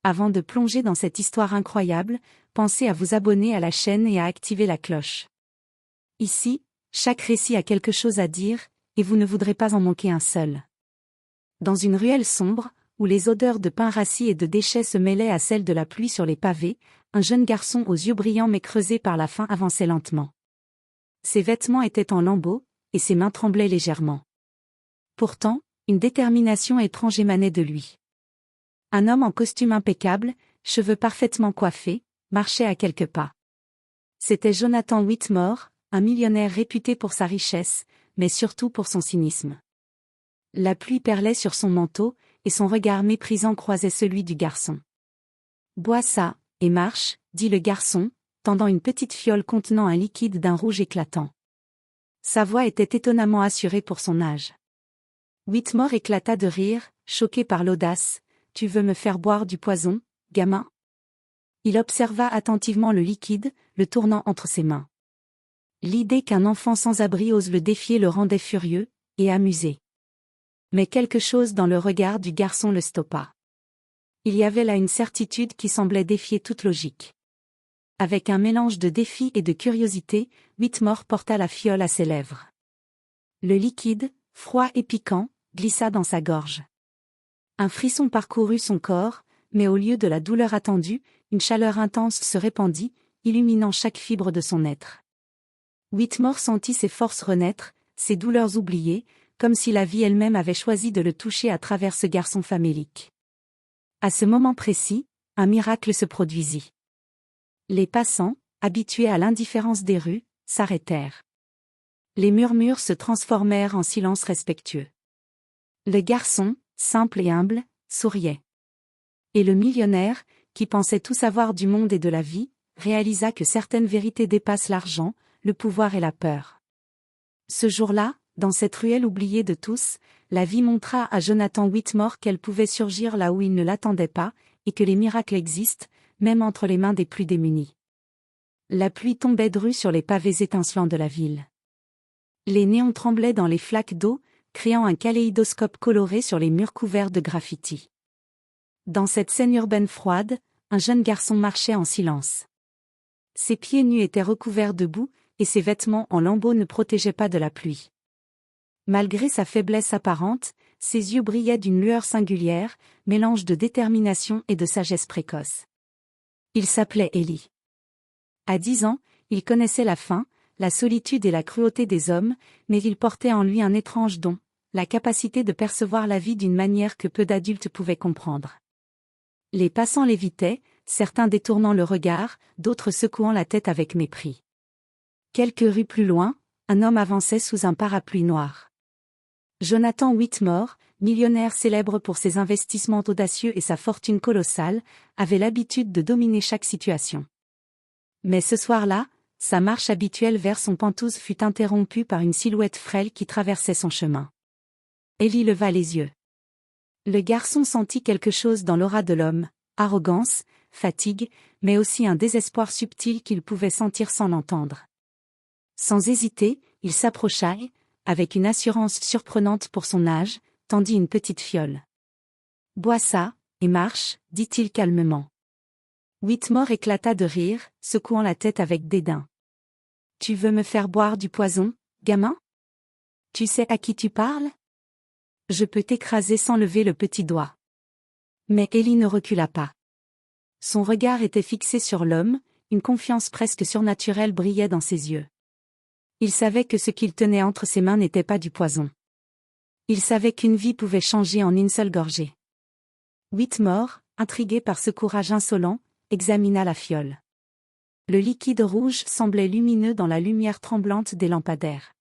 Avant de plonger dans cette histoire incroyable, pensez à vous abonner à la chaîne et à activer la cloche. Ici, chaque récit a quelque chose à dire, et vous ne voudrez pas en manquer un seul. Dans une ruelle sombre, où les odeurs de pain rassis et de déchets se mêlaient à celles de la pluie sur les pavés, un jeune garçon aux yeux brillants mais creusés par la faim avançait lentement. Ses vêtements étaient en lambeaux, et ses mains tremblaient légèrement. Pourtant, une détermination étrange émanait de lui. Un homme en costume impeccable, cheveux parfaitement coiffés, marchait à quelques pas. C'était Jonathan Whitmore, un millionnaire réputé pour sa richesse, mais surtout pour son cynisme. La pluie perlait sur son manteau, et son regard méprisant croisait celui du garçon. « Bois ça, et marche », dit le garçon, tendant une petite fiole contenant un liquide d'un rouge éclatant. Sa voix était étonnamment assurée pour son âge. Whitmore éclata de rire, choqué par l'audace. « Tu veux me faire boire du poison, gamin ?» Il observa attentivement le liquide, le tournant entre ses mains. L'idée qu'un enfant sans abri ose le défier le rendait furieux, et amusé. Mais quelque chose dans le regard du garçon le stoppa. Il y avait là une certitude qui semblait défier toute logique. Avec un mélange de défi et de curiosité, Whitmore porta la fiole à ses lèvres. Le liquide, froid et piquant, glissa dans sa gorge. Un frisson parcourut son corps, mais au lieu de la douleur attendue, une chaleur intense se répandit, illuminant chaque fibre de son être. Whitmore sentit ses forces renaître, ses douleurs oubliées, comme si la vie elle-même avait choisi de le toucher à travers ce garçon famélique. À ce moment précis, un miracle se produisit. Les passants, habitués à l'indifférence des rues, s'arrêtèrent. Les murmures se transformèrent en silence respectueux. Le garçon, simple et humble, souriait. Et le millionnaire, qui pensait tout savoir du monde et de la vie, réalisa que certaines vérités dépassent l'argent, le pouvoir et la peur. Ce jour-là, dans cette ruelle oubliée de tous, la vie montra à Jonathan Whitmore qu'elle pouvait surgir là où il ne l'attendait pas, et que les miracles existent, même entre les mains des plus démunis. La pluie tombait drue sur les pavés étincelants de la ville. Les néons tremblaient dans les flaques d'eau, créant un kaléidoscope coloré sur les murs couverts de graffitis. Dans cette scène urbaine froide, un jeune garçon marchait en silence. Ses pieds nus étaient recouverts de boue, et ses vêtements en lambeaux ne protégeaient pas de la pluie. Malgré sa faiblesse apparente, ses yeux brillaient d'une lueur singulière, mélange de détermination et de sagesse précoce. Il s'appelait Eli. À 10 ans, il connaissait la faim, la solitude et la cruauté des hommes, mais il portait en lui un étrange don, la capacité de percevoir la vie d'une manière que peu d'adultes pouvaient comprendre. Les passants l'évitaient, certains détournant le regard, d'autres secouant la tête avec mépris. Quelques rues plus loin, un homme avançait sous un parapluie noir. Jonathan Whitmore, millionnaire célèbre pour ses investissements audacieux et sa fortune colossale, avait l'habitude de dominer chaque situation. Mais ce soir-là, sa marche habituelle vers son penthouse fut interrompue par une silhouette frêle qui traversait son chemin. Eli leva les yeux. Le garçon sentit quelque chose dans l'aura de l'homme, arrogance, fatigue, mais aussi un désespoir subtil qu'il pouvait sentir sans l'entendre. Sans hésiter, il s'approcha et, avec une assurance surprenante pour son âge, tendit une petite fiole. « Bois ça, et marche », dit-il calmement. Whitmore éclata de rire, secouant la tête avec dédain. « Tu veux me faire boire du poison, gamin ? Tu sais à qui tu parles ? Je peux t'écraser sans lever le petit doigt. » Mais Eli ne recula pas. Son regard était fixé sur l'homme, une confiance presque surnaturelle brillait dans ses yeux. Il savait que ce qu'il tenait entre ses mains n'était pas du poison. Il savait qu'une vie pouvait changer en une seule gorgée. Whitmore, intrigué par ce courage insolent, examina la fiole. Le liquide rouge semblait lumineux dans la lumière tremblante des lampadaires.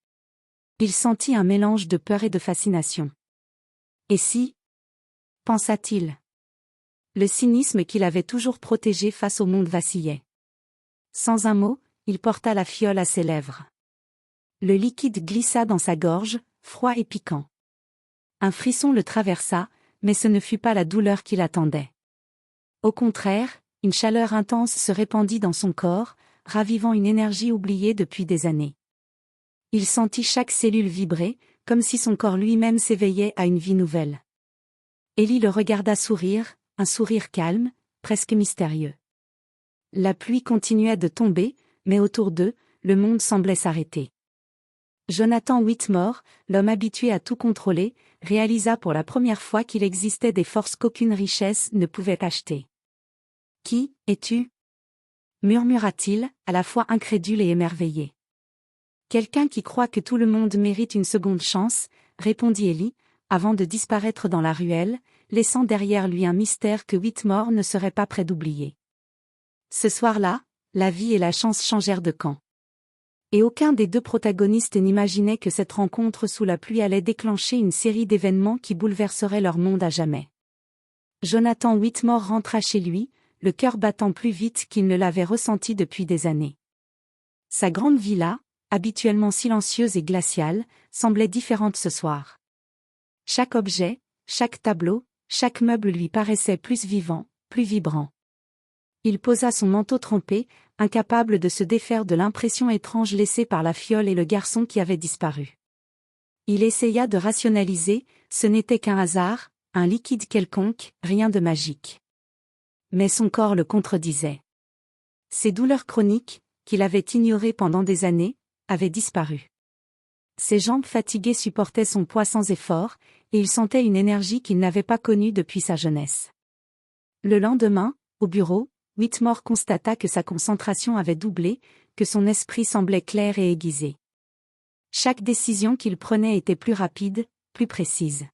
Il sentit un mélange de peur et de fascination. Et si ? Pensa-t-il. Le cynisme qu'il avait toujours protégé face au monde vacillait. Sans un mot, il porta la fiole à ses lèvres. Le liquide glissa dans sa gorge, froid et piquant. Un frisson le traversa, mais ce ne fut pas la douleur qui l'attendait. Au contraire, une chaleur intense se répandit dans son corps, ravivant une énergie oubliée depuis des années. Il sentit chaque cellule vibrer, comme si son corps lui-même s'éveillait à une vie nouvelle. Eli le regarda sourire, un sourire calme, presque mystérieux. La pluie continuait de tomber, mais autour d'eux, le monde semblait s'arrêter. Jonathan Whitmore, l'homme habitué à tout contrôler, réalisa pour la première fois qu'il existait des forces qu'aucune richesse ne pouvait acheter. « Qui es-tu » murmura-t-il, à la fois incrédule et émerveillé. « Quelqu'un qui croit que tout le monde mérite une seconde chance, » répondit Ellie, avant de disparaître dans la ruelle, laissant derrière lui un mystère que Whitmore ne serait pas près d'oublier. Ce soir-là, la vie et la chance changèrent de camp. Et aucun des deux protagonistes n'imaginait que cette rencontre sous la pluie allait déclencher une série d'événements qui bouleverseraient leur monde à jamais. Jonathan Whitmore rentra chez lui, le cœur battant plus vite qu'il ne l'avait ressenti depuis des années. Sa grande villa, habituellement silencieuse et glaciale, semblait différente ce soir. Chaque objet, chaque tableau, chaque meuble lui paraissait plus vivant, plus vibrant. Il posa son manteau trempé, incapable de se défaire de l'impression étrange laissée par la fiole et le garçon qui avait disparu. Il essaya de rationaliser, ce n'était qu'un hasard, un liquide quelconque, rien de magique. Mais son corps le contredisait. Ses douleurs chroniques, qu'il avait ignorées pendant des années, avaient disparu. Ses jambes fatiguées supportaient son poids sans effort, et il sentait une énergie qu'il n'avait pas connue depuis sa jeunesse. Le lendemain, au bureau, Whitmore constata que sa concentration avait doublé, que son esprit semblait clair et aiguisé. Chaque décision qu'il prenait était plus rapide, plus précise.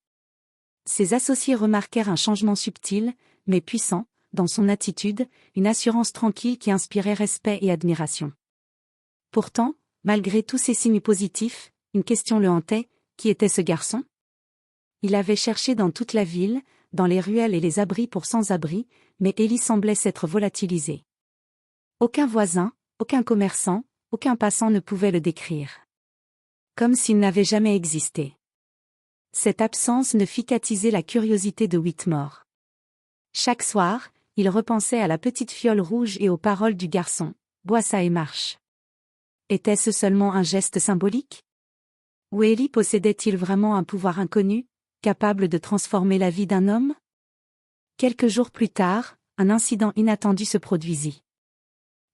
Ses associés remarquèrent un changement subtil, mais puissant, dans son attitude, une assurance tranquille qui inspirait respect et admiration. Pourtant, malgré tous ces signes positifs, une question le hantait, qui était ce garçon ? Il avait cherché dans toute la ville, dans les ruelles et les abris pour sans-abri, mais Ellie semblait s'être volatilisée. Aucun voisin, aucun commerçant, aucun passant ne pouvait le décrire. Comme s'il n'avait jamais existé. Cette absence ne fit qu'attiser la curiosité de Whitmore. Chaque soir, il repensait à la petite fiole rouge et aux paroles du garçon, « Bois ça et marche ». Était-ce seulement un geste symbolique ? Ou Ellie possédait-il vraiment un pouvoir inconnu, capable de transformer la vie d'un homme ? Quelques jours plus tard, un incident inattendu se produisit.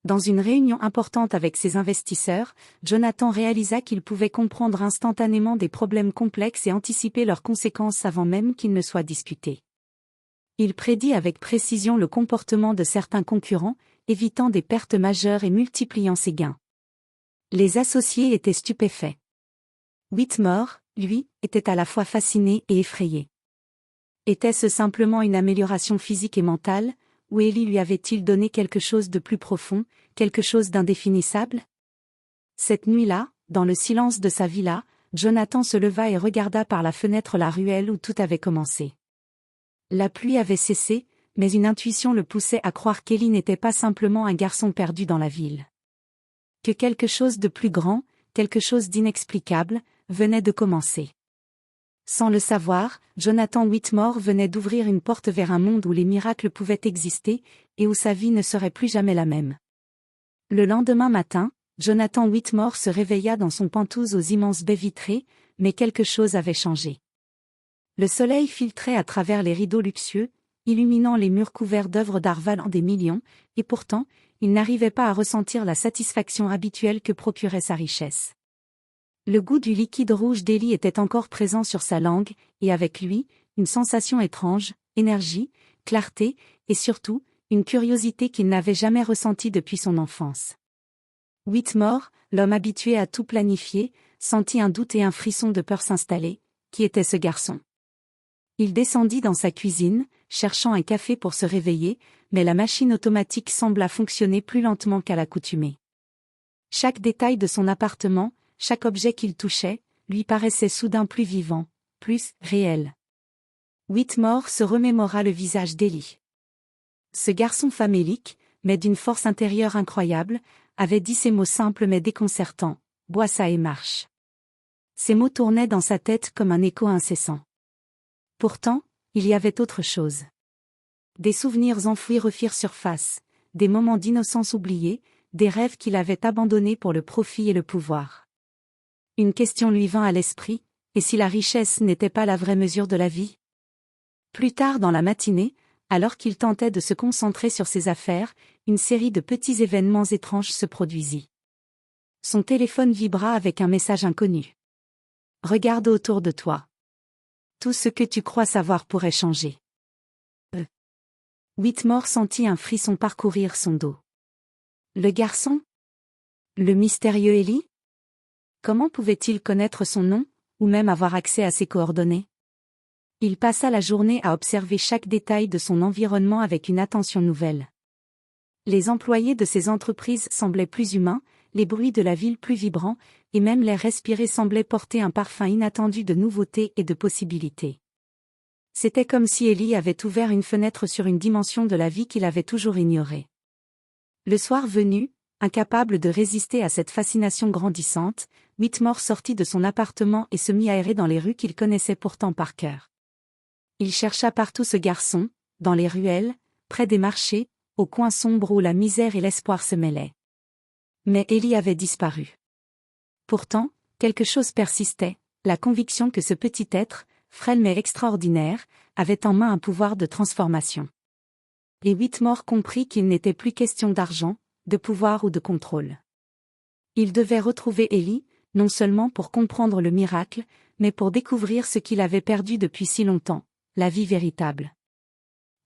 Dans une réunion importante avec ses investisseurs, Jonathan réalisa qu'il pouvait comprendre instantanément des problèmes complexes et anticiper leurs conséquences avant même qu'ils ne soient discutés. Il prédit avec précision le comportement de certains concurrents, évitant des pertes majeures et multipliant ses gains. Les associés étaient stupéfaits. Whitmore, lui, était à la fois fasciné et effrayé. Était-ce simplement une amélioration physique et mentale, ou Ellie lui avait-il donné quelque chose de plus profond, quelque chose d'indéfinissable ? Cette nuit-là, dans le silence de sa villa, Jonathan se leva et regarda par la fenêtre la ruelle où tout avait commencé. La pluie avait cessé, mais une intuition le poussait à croire qu'Ellie n'était pas simplement un garçon perdu dans la ville. Que quelque chose de plus grand, quelque chose d'inexplicable, venait de commencer. Sans le savoir, Jonathan Whitmore venait d'ouvrir une porte vers un monde où les miracles pouvaient exister, et où sa vie ne serait plus jamais la même. Le lendemain matin, Jonathan Whitmore se réveilla dans son penthouse aux immenses baies vitrées, mais quelque chose avait changé. Le soleil filtrait à travers les rideaux luxueux, illuminant les murs couverts d'œuvres d'art valant des millions, et pourtant, il n'arrivait pas à ressentir la satisfaction habituelle que procurait sa richesse. Le goût du liquide rouge d'Ellie était encore présent sur sa langue, et avec lui, une sensation étrange, énergie, clarté, et surtout, une curiosité qu'il n'avait jamais ressentie depuis son enfance. Whitmore, l'homme habitué à tout planifier, sentit un doute et un frisson de peur s'installer. Qui était ce garçon ? Il descendit dans sa cuisine, cherchant un café pour se réveiller, mais la machine automatique sembla fonctionner plus lentement qu'à l'accoutumée. Chaque détail de son appartement, chaque objet qu'il touchait, lui paraissait soudain plus vivant, plus réel. Whitmore se remémora le visage d'Ellie. Ce garçon famélique, mais d'une force intérieure incroyable, avait dit ces mots simples mais déconcertants, « Bois ça et marche ». Ces mots tournaient dans sa tête comme un écho incessant. Pourtant, il y avait autre chose. Des souvenirs enfouis refirent surface, des moments d'innocence oubliés, des rêves qu'il avait abandonnés pour le profit et le pouvoir. Une question lui vint à l'esprit, et si la richesse n'était pas la vraie mesure de la vie ? Plus tard dans la matinée, Alors qu'il tentait de se concentrer sur ses affaires, une série de petits événements étranges se produisit. Son téléphone vibra avec un message inconnu. « Regarde autour de toi. Tout ce que tu crois savoir pourrait changer. » Whitmore sentit un frisson parcourir son dos. Le garçon? Le mystérieux Ellie? Comment pouvait-il connaître son nom, ou même avoir accès à ses coordonnées? Il passa la journée à observer chaque détail de son environnement avec une attention nouvelle. Les employés de ses entreprises semblaient plus humains, les bruits de la ville plus vibrants, et même l'air respiré semblait porter un parfum inattendu de nouveautés et de possibilités. C'était comme si Ellie avait ouvert une fenêtre sur une dimension de la vie qu'il avait toujours ignorée. Le soir venu, incapable de résister à cette fascination grandissante, Whitmore sortit de son appartement et se mit à errer dans les rues qu'il connaissait pourtant par cœur. Il chercha partout ce garçon, dans les ruelles, près des marchés, aux coins sombres où la misère et l'espoir se mêlaient. Mais Ellie avait disparu. Pourtant, quelque chose persistait, la conviction que ce petit être, frêle mais extraordinaire, avait en main un pouvoir de transformation. Et Whitmore comprit qu'il n'était plus question d'argent, de pouvoir ou de contrôle. Il devait retrouver Ellie, non seulement pour comprendre le miracle, mais pour découvrir ce qu'il avait perdu depuis si longtemps, la vie véritable.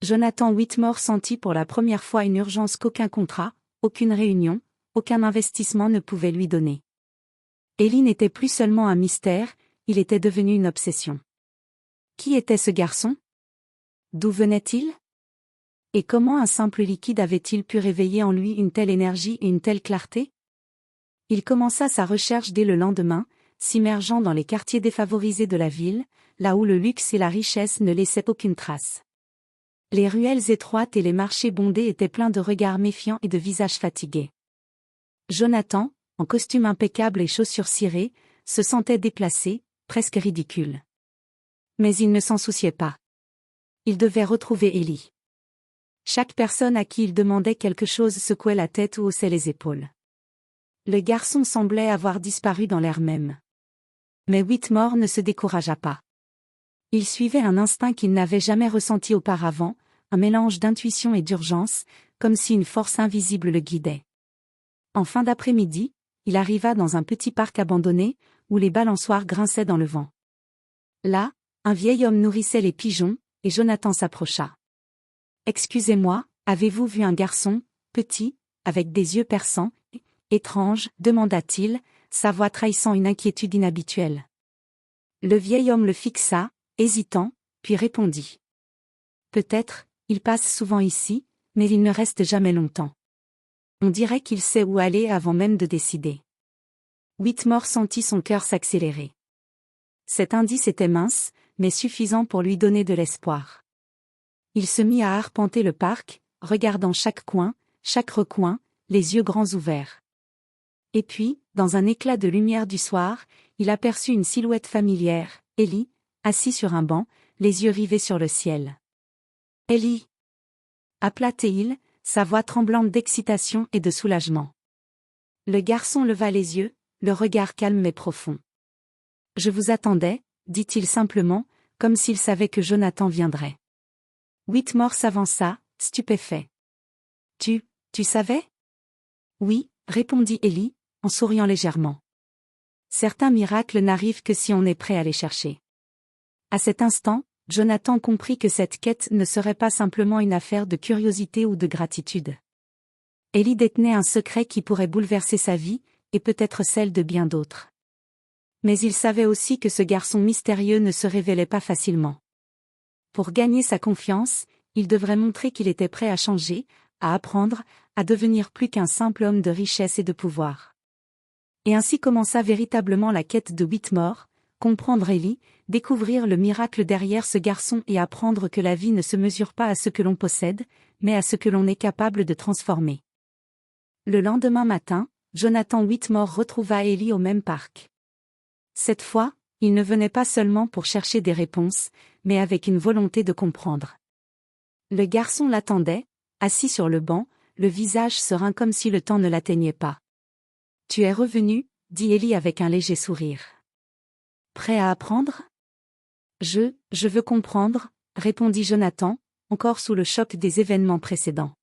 Jonathan Whitmore sentit pour la première fois une urgence qu'aucun contrat, aucune réunion, aucun investissement ne pouvait lui donner. Ellie n'était plus seulement un mystère, il était devenu une obsession. Qui était ce garçon? D'où venait-il? Et comment un simple liquide avait-il pu réveiller en lui une telle énergie et une telle clarté? Il commença sa recherche dès le lendemain, s'immergeant dans les quartiers défavorisés de la ville, là où le luxe et la richesse ne laissaient aucune trace. Les ruelles étroites et les marchés bondés étaient pleins de regards méfiants et de visages fatigués. Jonathan, en costume impeccable et chaussures cirées, se sentait déplacé, presque ridicule. Mais il ne s'en souciait pas. Il devait retrouver Ellie. Chaque personne à qui il demandait quelque chose secouait la tête ou haussait les épaules. Le garçon semblait avoir disparu dans l'air même. Mais Whitmore ne se découragea pas. Il suivait un instinct qu'il n'avait jamais ressenti auparavant, un mélange d'intuition et d'urgence, comme si une force invisible le guidait. En fin d'après-midi, il arriva dans un petit parc abandonné, où les balançoires grinçaient dans le vent. Là, un vieil homme nourrissait les pigeons, et Jonathan s'approcha. « Excusez-moi, avez-vous vu un garçon, petit, avec des yeux perçants, étrange ?» demanda-t-il, sa voix trahissant une inquiétude inhabituelle. Le vieil homme le fixa, hésitant, puis répondit. « Peut-être, il passe souvent ici, mais il ne reste jamais longtemps. On dirait qu'il sait où aller avant même de décider. » Whitmore sentit son cœur s'accélérer. Cet indice était mince, mais suffisant pour lui donner de l'espoir. Il se mit à arpenter le parc, regardant chaque coin, chaque recoin, les yeux grands ouverts. Et puis, dans un éclat de lumière du soir, il aperçut une silhouette familière, Ellie, assis sur un banc, les yeux rivés sur le ciel. « Ellie !» appela-t-il, sa voix tremblante d'excitation et de soulagement. Le garçon leva les yeux, le regard calme mais profond. « Je vous attendais, » dit-il simplement, comme s'il savait que Jonathan viendrait. Whitmore s'avança, stupéfait. « Tu savais ?» ?»« Oui, » répondit Ellie, en souriant légèrement. « Certains miracles n'arrivent que si on est prêt à les chercher. » À cet instant, Jonathan comprit que cette quête ne serait pas simplement une affaire de curiosité ou de gratitude. Ellie détenait un secret qui pourrait bouleverser sa vie, et peut-être celle de bien d'autres. Mais il savait aussi que ce garçon mystérieux ne se révélait pas facilement. Pour gagner sa confiance, il devrait montrer qu'il était prêt à changer, à apprendre, à devenir plus qu'un simple homme de richesse et de pouvoir. Et ainsi commença véritablement la quête de Whitmore, comprendre Ellie, découvrir le miracle derrière ce garçon et apprendre que la vie ne se mesure pas à ce que l'on possède, mais à ce que l'on est capable de transformer. Le lendemain matin, Jonathan Whitmore retrouva Ellie au même parc. Cette fois, il ne venait pas seulement pour chercher des réponses, mais avec une volonté de comprendre. Le garçon l'attendait, assis sur le banc, le visage serein comme si le temps ne l'atteignait pas. « Tu es revenu ?» dit Ellie avec un léger sourire. « Prêt à apprendre ? Je veux comprendre, » répondit Jonathan, encore sous le choc des événements précédents.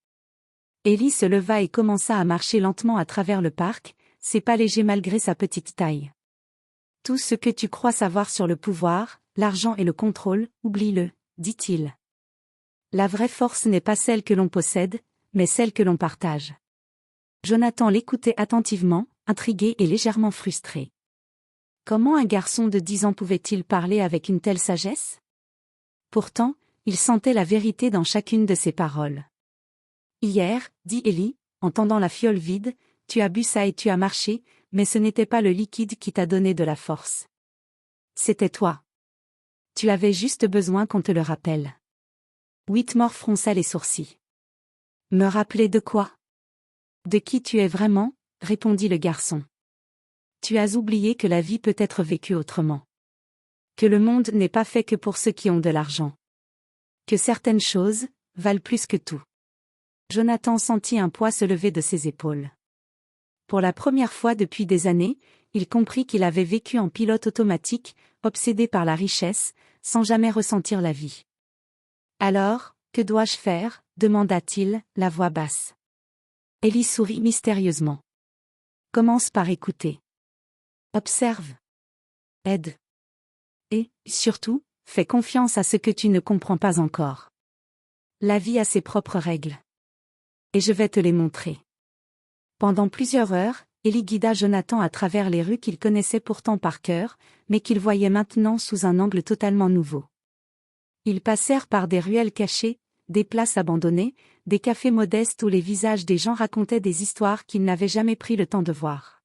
Ellie se leva et commença à marcher lentement à travers le parc, ses pas légers malgré sa petite taille. Tout ce que tu crois savoir sur le pouvoir, l'argent et le contrôle, oublie-le, dit-il. La vraie force n'est pas celle que l'on possède, mais celle que l'on partage. Jonathan l'écoutait attentivement, intrigué et légèrement frustré. Comment un garçon de 10 ans pouvait-il parler avec une telle sagesse? Pourtant, il sentait la vérité dans chacune de ses paroles. Hier, dit Ellie, en tendant la fiole vide, tu as bu ça et tu as marché, mais ce n'était pas le liquide qui t'a donné de la force. C'était toi. Tu avais juste besoin qu'on te le rappelle. Whitmore fronça les sourcils. Me rappeler de quoi? De qui tu es vraiment, répondit le garçon. Tu as oublié que la vie peut être vécue autrement. Que le monde n'est pas fait que pour ceux qui ont de l'argent. Que certaines choses valent plus que tout. Jonathan sentit un poids se lever de ses épaules. Pour la première fois depuis des années, il comprit qu'il avait vécu en pilote automatique, obsédé par la richesse, sans jamais ressentir la vie. Alors, que dois-je faire? Demanda-t-il, la voix basse. Ellie sourit mystérieusement. Commence par écouter. Observe. Aide. Et, surtout, fais confiance à ce que tu ne comprends pas encore. La vie a ses propres règles. Et je vais te les montrer. Pendant plusieurs heures, Ellie guida Jonathan à travers les rues qu'il connaissait pourtant par cœur, mais qu'il voyait maintenant sous un angle totalement nouveau. Ils passèrent par des ruelles cachées, des places abandonnées, des cafés modestes où les visages des gens racontaient des histoires qu'ils n'avaient jamais pris le temps de voir.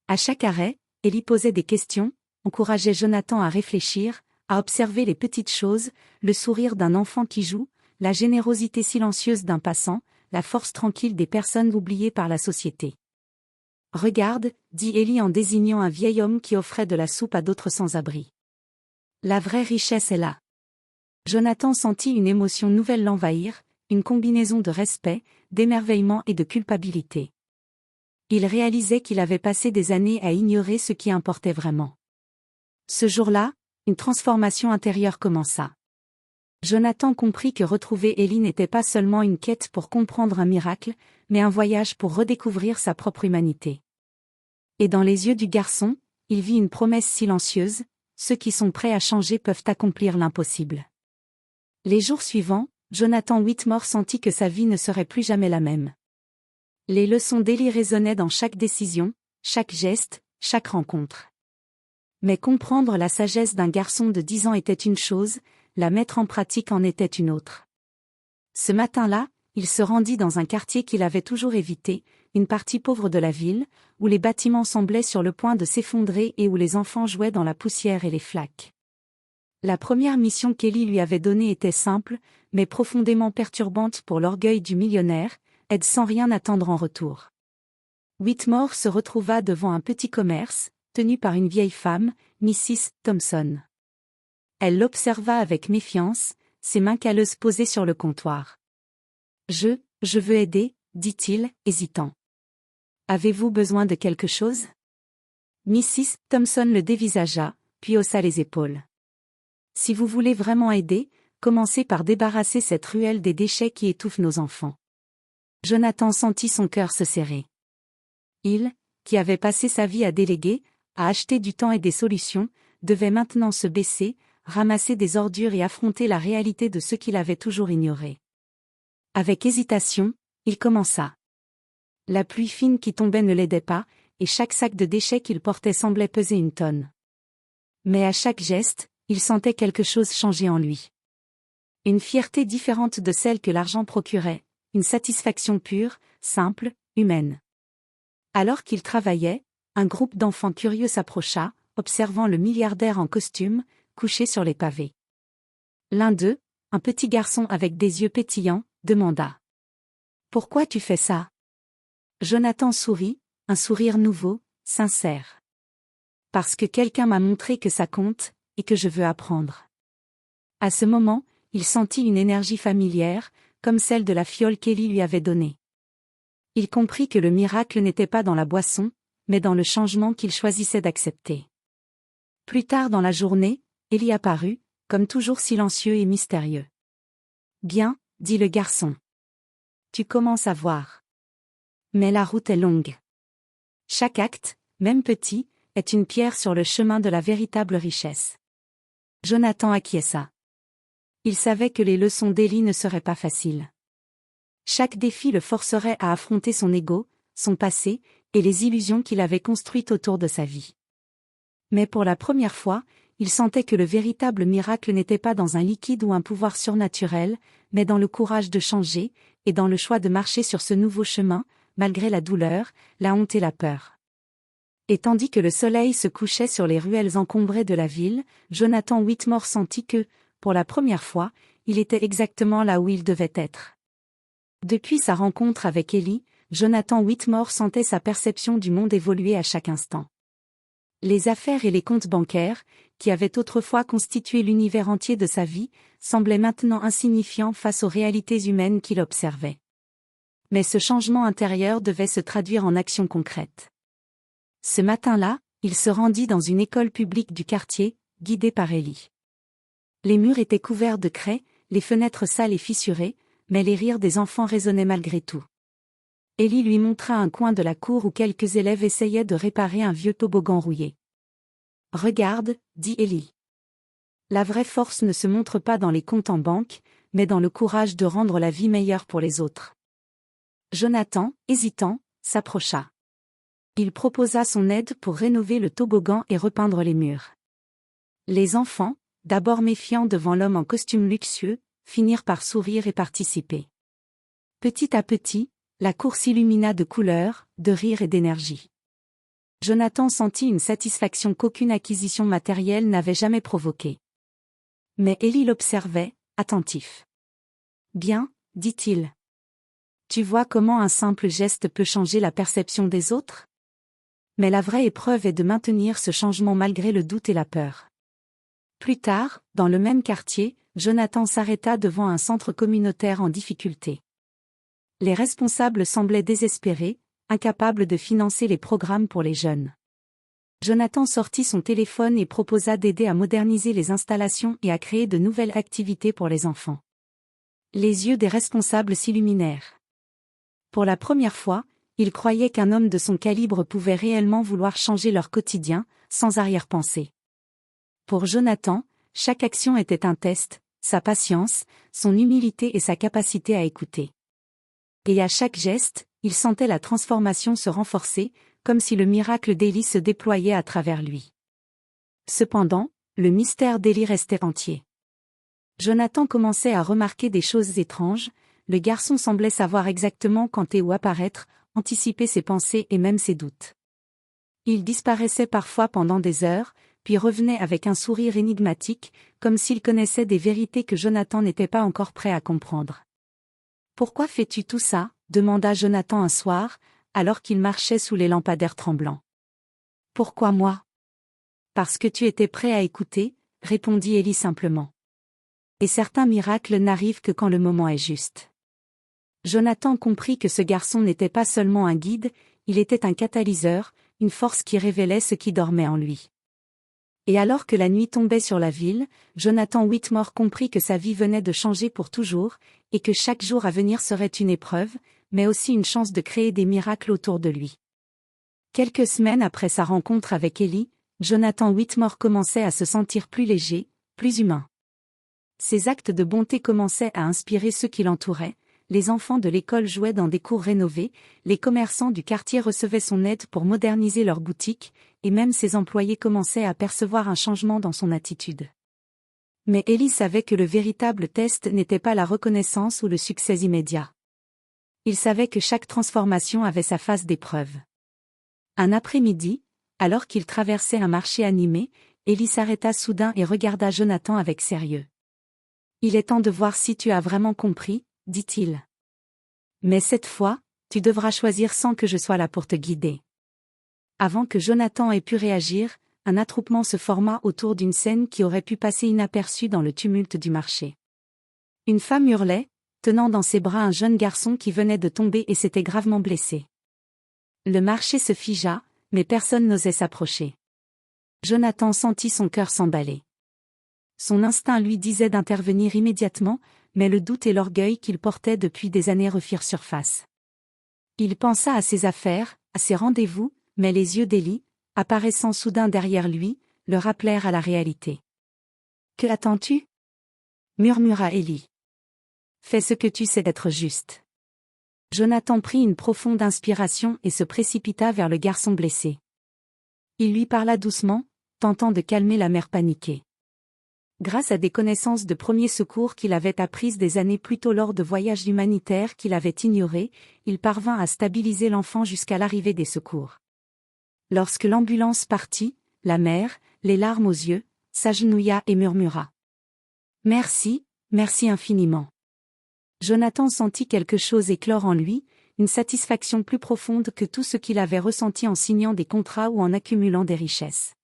À chaque arrêt, Ellie posait des questions, encourageait Jonathan à réfléchir, à observer les petites choses, le sourire d'un enfant qui joue, la générosité silencieuse d'un passant, la force tranquille des personnes oubliées par la société. Regarde, dit Ellie en désignant un vieil homme qui offrait de la soupe à d'autres sans-abri. La vraie richesse est là. Jonathan sentit une émotion nouvelle l'envahir, une combinaison de respect, d'émerveillement et de culpabilité. Il réalisait qu'il avait passé des années à ignorer ce qui importait vraiment. Ce jour-là, une transformation intérieure commença. Jonathan comprit que retrouver Ellie n'était pas seulement une quête pour comprendre un miracle, mais un voyage pour redécouvrir sa propre humanité. Et dans les yeux du garçon, il vit une promesse silencieuse, ceux qui sont prêts à changer peuvent accomplir l'impossible. Les jours suivants, Jonathan Whitmore sentit que sa vie ne serait plus jamais la même. Les leçons d'Ellie résonnaient dans chaque décision, chaque geste, chaque rencontre. Mais comprendre la sagesse d'un garçon de 10 ans était une chose, la mettre en pratique en était une autre. Ce matin-là, il se rendit dans un quartier qu'il avait toujours évité, une partie pauvre de la ville, où les bâtiments semblaient sur le point de s'effondrer et où les enfants jouaient dans la poussière et les flaques. La première mission qu'Ellie lui avait donnée était simple, mais profondément perturbante pour l'orgueil du millionnaire, aide sans rien attendre en retour. Whitmore se retrouva devant un petit commerce, tenu par une vieille femme, Mrs. Thompson. Elle l'observa avec méfiance, ses mains calleuses posées sur le comptoir. Je veux aider, dit-il, hésitant. Avez-vous besoin de quelque chose? Mrs. Thompson le dévisagea, puis haussa les épaules. Si vous voulez vraiment aider, commencez par débarrasser cette ruelle des déchets qui étouffent nos enfants. Jonathan sentit son cœur se serrer. Il, qui avait passé sa vie à déléguer, à acheter du temps et des solutions, devait maintenant se baisser, ramasser des ordures et affronter la réalité de ce qu'il avait toujours ignoré. Avec hésitation, il commença. La pluie fine qui tombait ne l'aidait pas, et chaque sac de déchets qu'il portait semblait peser une tonne. Mais à chaque geste, il sentait quelque chose changer en lui. Une fierté différente de celle que l'argent procurait, une satisfaction pure, simple, humaine. Alors qu'il travaillait, un groupe d'enfants curieux s'approcha, observant le milliardaire en costume, couché sur les pavés. L'un d'eux, un petit garçon avec des yeux pétillants, demanda. « Pourquoi tu fais ça ?» Jonathan sourit, un sourire nouveau, sincère. « Parce que quelqu'un m'a montré que ça compte, et que je veux apprendre. » À ce moment, il sentit une énergie familière, comme celle de la fiole qu'Ellie lui avait donnée. Il comprit que le miracle n'était pas dans la boisson, mais dans le changement qu'il choisissait d'accepter. Plus tard dans la journée, Ellie apparut, comme toujours silencieux et mystérieux. Bien, dit le garçon. Tu commences à voir. Mais la route est longue. Chaque acte, même petit, est une pierre sur le chemin de la véritable richesse. Jonathan acquiesça. Il savait que les leçons d'Élie ne seraient pas faciles. Chaque défi le forcerait à affronter son ego, son passé, et les illusions qu'il avait construites autour de sa vie. Mais pour la première fois, il sentait que le véritable miracle n'était pas dans un liquide ou un pouvoir surnaturel, mais dans le courage de changer, et dans le choix de marcher sur ce nouveau chemin, malgré la douleur, la honte et la peur. Et tandis que le soleil se couchait sur les ruelles encombrées de la ville, Jonathan Whitmore sentit que, pour la première fois, il était exactement là où il devait être. Depuis sa rencontre avec Élie, Jonathan Whitmore sentait sa perception du monde évoluer à chaque instant. Les affaires et les comptes bancaires, qui avaient autrefois constitué l'univers entier de sa vie, semblaient maintenant insignifiants face aux réalités humaines qu'il observait. Mais ce changement intérieur devait se traduire en actions concrètes. Ce matin-là, il se rendit dans une école publique du quartier, guidé par Élie. Les murs étaient couverts de craie, les fenêtres sales et fissurées, mais les rires des enfants résonnaient malgré tout. Élie lui montra un coin de la cour où quelques élèves essayaient de réparer un vieux toboggan rouillé. « Regarde, dit Élie. La vraie force ne se montre pas dans les comptes en banque, mais dans le courage de rendre la vie meilleure pour les autres. » Jonathan, hésitant, s'approcha. Il proposa son aide pour rénover le toboggan et repeindre les murs. Les enfants, d'abord méfiants devant l'homme en costume luxueux, finirent par sourire et participer. Petit à petit, la cour s'illumina de couleurs, de rires et d'énergie. Jonathan sentit une satisfaction qu'aucune acquisition matérielle n'avait jamais provoquée. Mais Élie l'observait, attentif. « Bien, dit-il. Tu vois comment un simple geste peut changer la perception des autres ? Mais la vraie épreuve est de maintenir ce changement malgré le doute et la peur. » Plus tard, dans le même quartier, Jonathan s'arrêta devant un centre communautaire en difficulté. Les responsables semblaient désespérés, incapables de financer les programmes pour les jeunes. Jonathan sortit son téléphone et proposa d'aider à moderniser les installations et à créer de nouvelles activités pour les enfants. Les yeux des responsables s'illuminèrent. Pour la première fois, ils croyaient qu'un homme de son calibre pouvait réellement vouloir changer leur quotidien, sans arrière-pensée. Pour Jonathan, chaque action était un test, sa patience, son humilité et sa capacité à écouter. Et à chaque geste, il sentait la transformation se renforcer, comme si le miracle d'Élie se déployait à travers lui. Cependant, le mystère d'Élie restait entier. Jonathan commençait à remarquer des choses étranges, le garçon semblait savoir exactement quand et où apparaître, anticiper ses pensées et même ses doutes. Il disparaissait parfois pendant des heures, puis revenait avec un sourire énigmatique, comme s'il connaissait des vérités que Jonathan n'était pas encore prêt à comprendre. « Pourquoi fais-tu tout ça ?» demanda Jonathan un soir, alors qu'il marchait sous les lampadaires tremblants. « Pourquoi moi ?»« Parce que tu étais prêt à écouter, » répondit Élie simplement. « Et certains miracles n'arrivent que quand le moment est juste. » Jonathan comprit que ce garçon n'était pas seulement un guide, il était un catalyseur, une force qui révélait ce qui dormait en lui. Et alors que la nuit tombait sur la ville, Jonathan Whitmore comprit que sa vie venait de changer pour toujours, et que chaque jour à venir serait une épreuve, mais aussi une chance de créer des miracles autour de lui. Quelques semaines après sa rencontre avec Élie, Jonathan Whitmore commençait à se sentir plus léger, plus humain. Ses actes de bonté commençaient à inspirer ceux qui l'entouraient, les enfants de l'école jouaient dans des cours rénovés, les commerçants du quartier recevaient son aide pour moderniser leurs boutiques, et même ses employés commençaient à percevoir un changement dans son attitude. Mais Élie savait que le véritable test n'était pas la reconnaissance ou le succès immédiat. Il savait que chaque transformation avait sa phase d'épreuve. Un après-midi, alors qu'il traversait un marché animé, Élie s'arrêta soudain et regarda Jonathan avec sérieux. « Il est temps de voir si tu as vraiment compris, » dit-il. « Mais cette fois, tu devras choisir sans que je sois là pour te guider. » Avant que Jonathan ait pu réagir, un attroupement se forma autour d'une scène qui aurait pu passer inaperçue dans le tumulte du marché. Une femme hurlait, tenant dans ses bras un jeune garçon qui venait de tomber et s'était gravement blessé. Le marché se figea, mais personne n'osait s'approcher. Jonathan sentit son cœur s'emballer. Son instinct lui disait d'intervenir immédiatement, mais le doute et l'orgueil qu'il portait depuis des années refirent surface. Il pensa à ses affaires, à ses rendez-vous, mais les yeux d'Élie, apparaissant soudain derrière lui, le rappelèrent à la réalité. « Que attends-tu » murmura Élie. « Fais ce que tu sais d'être juste. » Jonathan prit une profonde inspiration et se précipita vers le garçon blessé. Il lui parla doucement, tentant de calmer la mère paniquée. Grâce à des connaissances de premiers secours qu'il avait apprises des années plus tôt lors de voyages humanitaires qu'il avait ignorés, il parvint à stabiliser l'enfant jusqu'à l'arrivée des secours. Lorsque l'ambulance partit, la mère, les larmes aux yeux, s'agenouilla et murmura. « Merci, merci infiniment. » Jonathan sentit quelque chose éclore en lui, une satisfaction plus profonde que tout ce qu'il avait ressenti en signant des contrats ou en accumulant des richesses.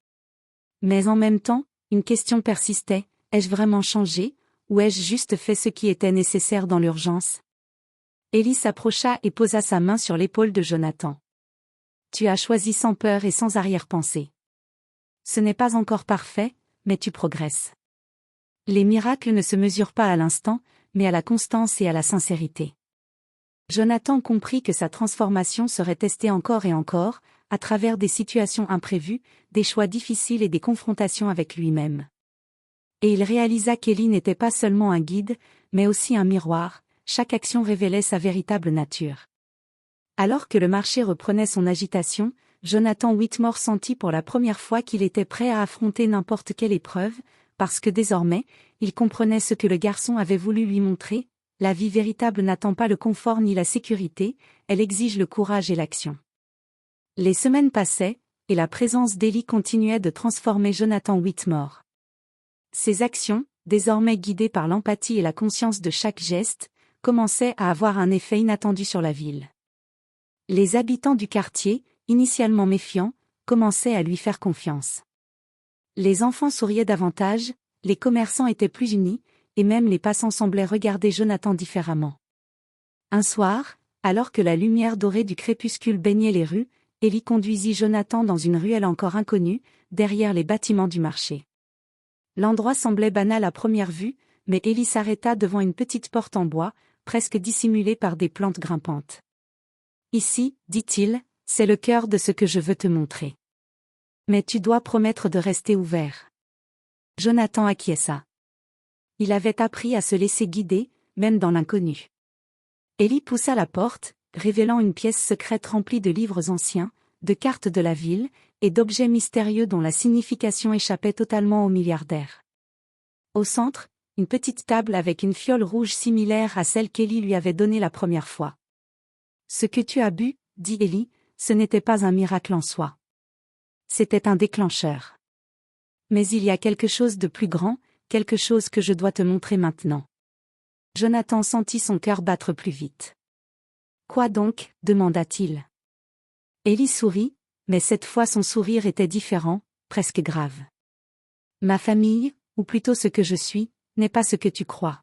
Mais en même temps, une question persistait, ai-je vraiment changé, ou ai-je juste fait ce qui était nécessaire dans l'urgence? Élie s'approcha et posa sa main sur l'épaule de Jonathan. Tu as choisi sans peur et sans arrière-pensée. Ce n'est pas encore parfait, mais tu progresses. Les miracles ne se mesurent pas à l'instant, mais à la constance et à la sincérité. Jonathan comprit que sa transformation serait testée encore et encore, à travers des situations imprévues, des choix difficiles et des confrontations avec lui-même. Et il réalisa qu'Élie n'était pas seulement un guide, mais aussi un miroir, chaque action révélait sa véritable nature. Alors que le marché reprenait son agitation, Jonathan Whitmore sentit pour la première fois qu'il était prêt à affronter n'importe quelle épreuve, parce que désormais, il comprenait ce que le garçon avait voulu lui montrer, la vie véritable n'attend pas le confort ni la sécurité, elle exige le courage et l'action. Les semaines passaient, et la présence d'Élie continuait de transformer Jonathan Whitmore. Ses actions, désormais guidées par l'empathie et la conscience de chaque geste, commençaient à avoir un effet inattendu sur la ville. Les habitants du quartier, initialement méfiants, commençaient à lui faire confiance. Les enfants souriaient davantage, les commerçants étaient plus unis, et même les passants semblaient regarder Jonathan différemment. Un soir, alors que la lumière dorée du crépuscule baignait les rues, Élie conduisit Jonathan dans une ruelle encore inconnue, derrière les bâtiments du marché. L'endroit semblait banal à première vue, mais Élie s'arrêta devant une petite porte en bois, presque dissimulée par des plantes grimpantes. « Ici, dit-il, c'est le cœur de ce que je veux te montrer. Mais tu dois promettre de rester ouvert. » Jonathan acquiesça. Il avait appris à se laisser guider, même dans l'inconnu. Élie poussa la porte, révélant une pièce secrète remplie de livres anciens, de cartes de la ville, et d'objets mystérieux dont la signification échappait totalement aux milliardaires. Au centre, une petite table avec une fiole rouge similaire à celle qu'Élie lui avait donnée la première fois. « Ce que tu as bu, dit Élie, ce n'était pas un miracle en soi. C'était un déclencheur. Mais il y a quelque chose de plus grand, quelque chose que je dois te montrer maintenant. » Jonathan sentit son cœur battre plus vite. « Quoi donc ?» demanda-t-il. Élie sourit, mais cette fois son sourire était différent, presque grave. « Ma famille, ou plutôt ce que je suis, n'est pas ce que tu crois.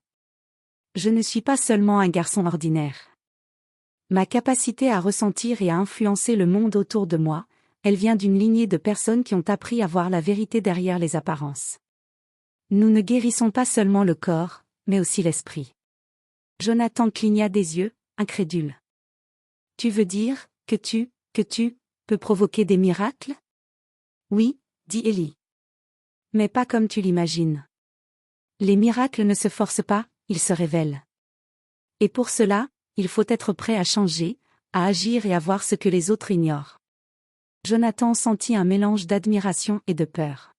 Je ne suis pas seulement un garçon ordinaire. Ma capacité à ressentir et à influencer le monde autour de moi, elle vient d'une lignée de personnes qui ont appris à voir la vérité derrière les apparences. Nous ne guérissons pas seulement le corps, mais aussi l'esprit. » Jonathan cligna des yeux, incrédule. « Tu veux dire que tu peux provoquer des miracles? » « Oui, dit Élie. Mais pas comme tu l'imagines. Les miracles ne se forcent pas, ils se révèlent. Et pour cela, il faut être prêt à changer, à agir et à voir ce que les autres ignorent. » Jonathan sentit un mélange d'admiration et de peur.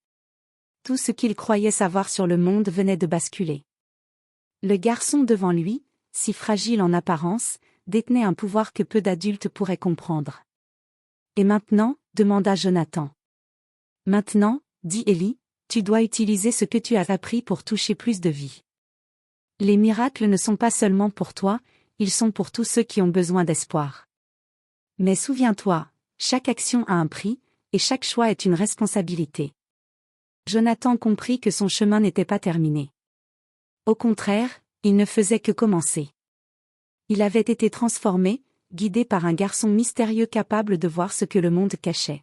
Tout ce qu'il croyait savoir sur le monde venait de basculer. Le garçon devant lui, si fragile en apparence, détenait un pouvoir que peu d'adultes pourraient comprendre. « Et maintenant ?» demanda Jonathan. « Maintenant, dit Élie, tu dois utiliser ce que tu as appris pour toucher plus de vie. Les miracles ne sont pas seulement pour toi, ils sont pour tous ceux qui ont besoin d'espoir. Mais souviens-toi, chaque action a un prix, et chaque choix est une responsabilité. » Jonathan comprit que son chemin n'était pas terminé. Au contraire, il ne faisait que commencer. Il avait été transformé, guidé par un garçon mystérieux capable de voir ce que le monde cachait.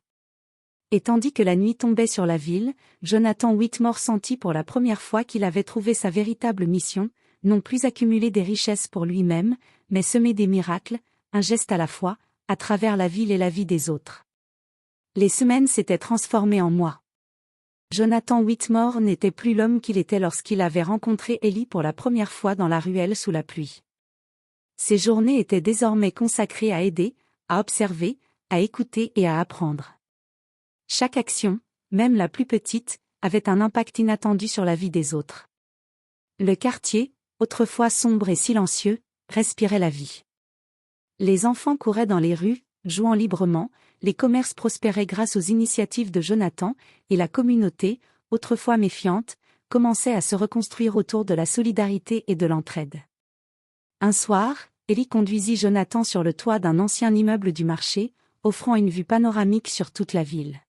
Et tandis que la nuit tombait sur la ville, Jonathan Whitmore sentit pour la première fois qu'il avait trouvé sa véritable mission, non plus accumuler des richesses pour lui-même, mais semer des miracles, un geste à la fois, à travers la ville et la vie des autres. Les semaines s'étaient transformées en mois. Jonathan Whitmore n'était plus l'homme qu'il était lorsqu'il avait rencontré Ellie pour la première fois dans la ruelle sous la pluie. Ses journées étaient désormais consacrées à aider, à observer, à écouter et à apprendre. Chaque action, même la plus petite, avait un impact inattendu sur la vie des autres. Le quartier, autrefois sombre et silencieux, respirait la vie. Les enfants couraient dans les rues, jouant librement, les commerces prospéraient grâce aux initiatives de Jonathan, et la communauté, autrefois méfiante, commençait à se reconstruire autour de la solidarité et de l'entraide. Un soir, Ellie conduisit Jonathan sur le toit d'un ancien immeuble du marché, offrant une vue panoramique sur toute la ville.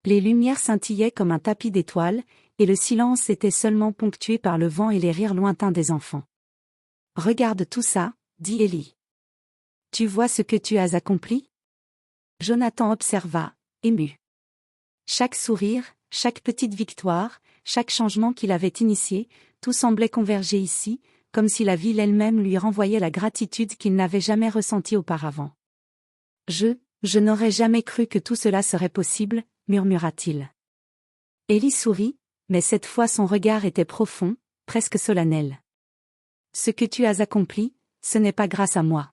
Les lumières scintillaient comme un tapis d'étoiles, et le silence était seulement ponctué par le vent et les rires lointains des enfants. « Regarde tout ça, » dit Ellie. « Tu vois ce que tu as accompli ?» Jonathan observa, ému. Chaque sourire, chaque petite victoire, chaque changement qu'il avait initié, tout semblait converger ici, comme si la ville elle-même lui renvoyait la gratitude qu'il n'avait jamais ressentie auparavant. « Je n'aurais jamais cru que tout cela serait possible, » murmura-t-il. Ellie sourit, mais cette fois son regard était profond, presque solennel. « Ce que tu as accompli, ce n'est pas grâce à moi.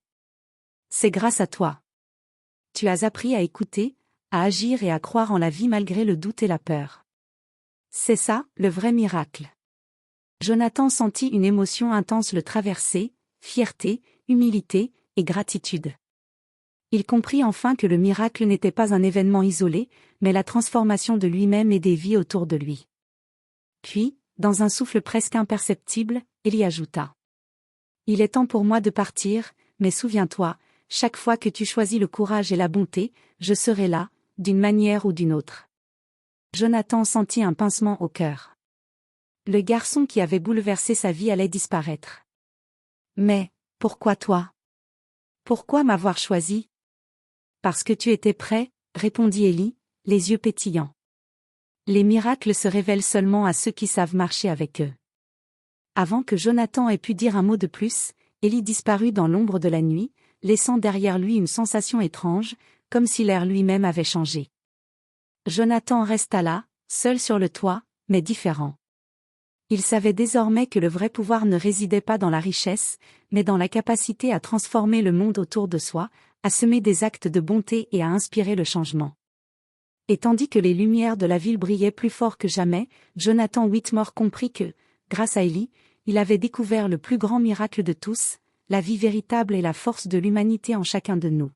C'est grâce à toi. Tu as appris à écouter, à agir et à croire en la vie malgré le doute et la peur. C'est ça, le vrai miracle. » Jonathan sentit une émotion intense le traverser, fierté, humilité et gratitude. Il comprit enfin que le miracle n'était pas un événement isolé, mais la transformation de lui-même et des vies autour de lui. Puis, dans un souffle presque imperceptible, Ellie ajouta. « Il est temps pour moi de partir, mais souviens-toi, chaque fois que tu choisis le courage et la bonté, je serai là, d'une manière ou d'une autre. » Jonathan sentit un pincement au cœur. Le garçon qui avait bouleversé sa vie allait disparaître. « Mais, pourquoi toi? Pourquoi m'avoir choisi? » « Parce que tu étais prêt, » répondit Ellie, les yeux pétillants. « Les miracles se révèlent seulement à ceux qui savent marcher avec eux. » Avant que Jonathan ait pu dire un mot de plus, Ellie disparut dans l'ombre de la nuit, laissant derrière lui une sensation étrange, comme si l'air lui-même avait changé. Jonathan resta là, seul sur le toit, mais différent. Il savait désormais que le vrai pouvoir ne résidait pas dans la richesse, mais dans la capacité à transformer le monde autour de soi, à semer des actes de bonté et à inspirer le changement. Et tandis que les lumières de la ville brillaient plus fort que jamais, Jonathan Whitmore comprit que, grâce à Ellie, il avait découvert le plus grand miracle de tous, la vie véritable et la force de l'humanité en chacun de nous.